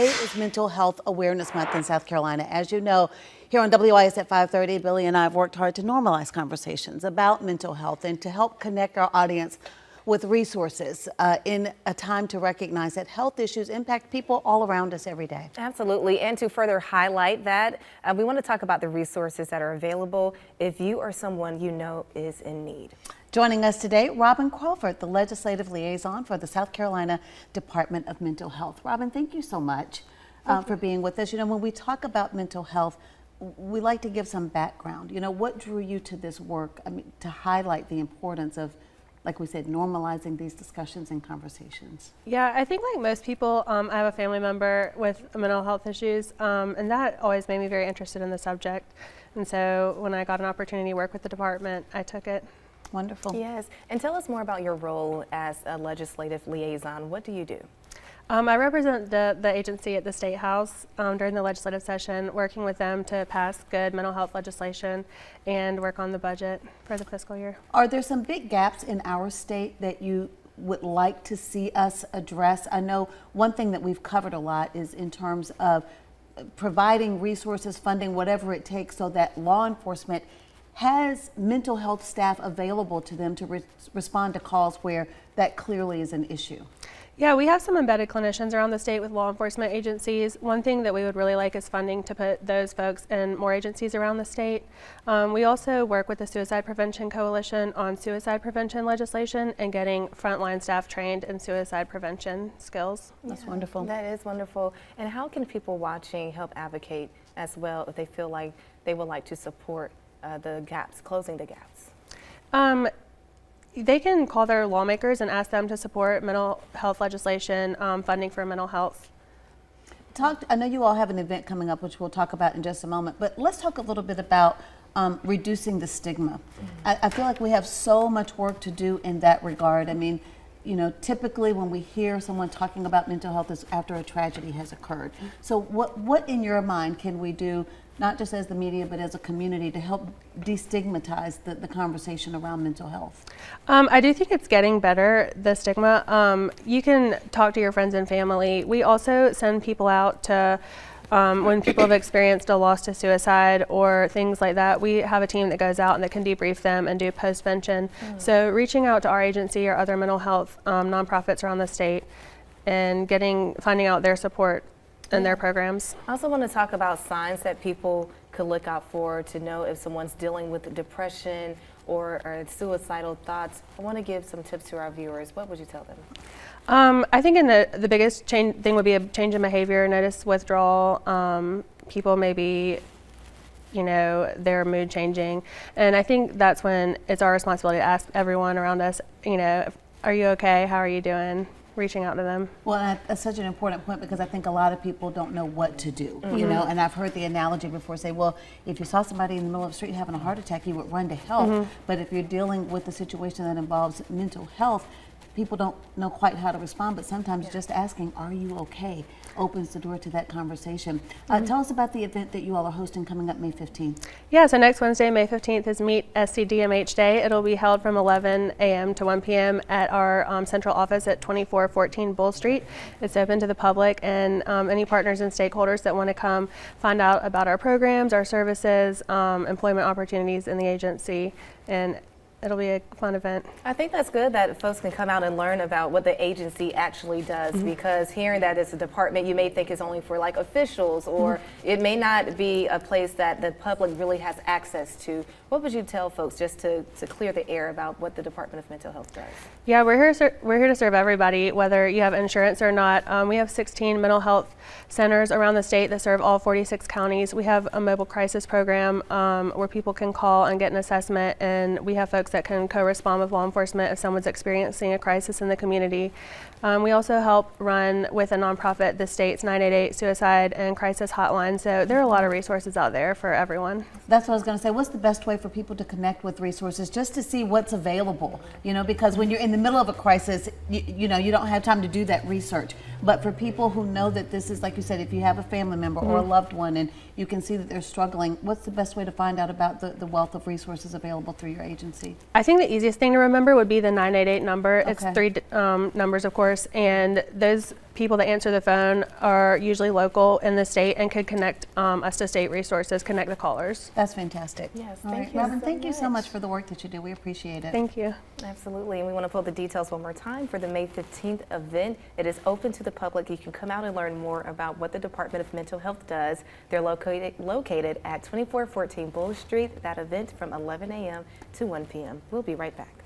Today is Mental Health Awareness Month in South Carolina. As you know, here on WIS at 5:30, Billy and I have worked hard to normalize conversations about mental health and to help connect our audience with resources in a time to recognize that health issues impact people all around us every day. Absolutely. And to further highlight that, we want to talk about the resources that are available if you or someone you know is in need. Joining us today, Robin Crawford, the Legislative Liaison for the South Carolina Department of Mental Health. Robin, thank you so much for being with us. You know, when we talk about mental health, we like to give some background. You know, what drew you to this work? I mean, to highlight the importance of, like we said, normalizing these discussions and conversations. Yeah, I think like most people, I have a family member with mental health issues, and that always made me very interested in the subject. And so when I got an opportunity to work with the department, I took it. Wonderful. Yes. And tell us more about your role as a legislative liaison. What do you do? I represent the agency at the State House during the legislative session, working with them to pass good mental health legislation and work on the budget for the fiscal year. Are there some big gaps in our state that you would like to see us address? I know one thing that we've covered a lot is in terms of providing resources, funding, whatever it takes, so that law enforcement has mental health staff available to them to respond to calls where that clearly is an issue. Yeah, we have some embedded clinicians around the state with law enforcement agencies. One thing that we would really like is funding to put those folks in more agencies around the state. We also work with the Suicide Prevention Coalition on suicide prevention legislation and getting frontline staff trained in suicide prevention skills. That's wonderful. That is wonderful. And how can people watching help advocate as well if they feel like they would like to support the gaps, closing the gaps? They can call their lawmakers and ask them to support mental health legislation, funding for mental health. I know you all have an event coming up, which we'll talk about in just a moment, but let's talk a little bit about reducing the stigma. I feel like we have so much work to do in that regard. I mean, you know, typically when we hear someone talking about mental health is after a tragedy has occurred. So what in your mind can we do, not just as the media, but as a community, to help destigmatize the conversation around mental health? I do think it's getting better, the stigma. You can talk to your friends and family. We also send people out to, when people have experienced a loss to suicide or things like that, we have a team that goes out and that can debrief them and do postvention. So reaching out to our agency or other mental health nonprofits around the state and finding out their support and their programs. I also want to talk about signs that people could look out for to know if someone's dealing with depression or suicidal thoughts. I want to give some tips to our viewers. What would you tell them? I think the biggest thing would be a change in behavior, notice withdrawal. People maybe, you know, their mood changing. And I think that's when it's our responsibility to ask everyone around us, you know, are you okay? How are you doing? Reaching out to them. Well, that's such an important point, because I think a lot of people don't know what to do, you know, and I've heard the analogy before say, well, if you saw somebody in the middle of the street having a heart attack, you would run to help. But if you're dealing with a situation that involves mental health, people don't know quite how to respond, but sometimes just asking, are you okay, opens the door to that conversation. Tell us about the event that you all are hosting coming up May 15th. Yeah, so next Wednesday, May 15th is Meet SCDMH Day. It'll be held from 11 a.m. to 1 p.m. at our central office at 2414 Bull Street. It's open to the public and any partners and stakeholders that want to come find out about our programs, our services, employment opportunities in the agency, and it'll be a fun event. I think that's good that folks can come out and learn about what the agency actually does, because hearing that it's a department you may think is only for like officials, or it may not be a place that the public really has access to. What would you tell folks just to clear the air about what the Department of Mental Health does? Yeah, we're here to serve everybody, whether you have insurance or not. We have 16 mental health centers around the state that serve all 46 counties. We have a mobile crisis program where people can call and get an assessment, and we have folks that can co-respond with law enforcement if someone's experiencing a crisis in the community. We also help run with a nonprofit, the state's 988 Suicide and Crisis Hotline. So there are a lot of resources out there for everyone. That's what I was going to say. What's the best way for people to connect with resources, just to see what's available? You know, because when you're in the middle of a crisis, you know, you don't have time to do that research. But for people who know that this is, like you said, if you have a family member or a loved one and you can see that they're struggling, what's the best way to find out about the wealth of resources available through your agency? I think the easiest thing to remember would be the 988 number. Okay. It's 3 numbers, of course, and those people that answer the phone are usually local in the state and could connect us to state resources, connect the callers. That's fantastic. Yes, All thank right, you Robin, so thank you so much. much for the work that you do. We appreciate it. Thank you. Absolutely, and we want to pull the details one more time for the May 15th event. It is open to the public. You can come out and learn more about what the Department of Mental Health does. They're located at 2414 Bull Street. That event from 11 a.m. to 1 p.m. We'll be right back.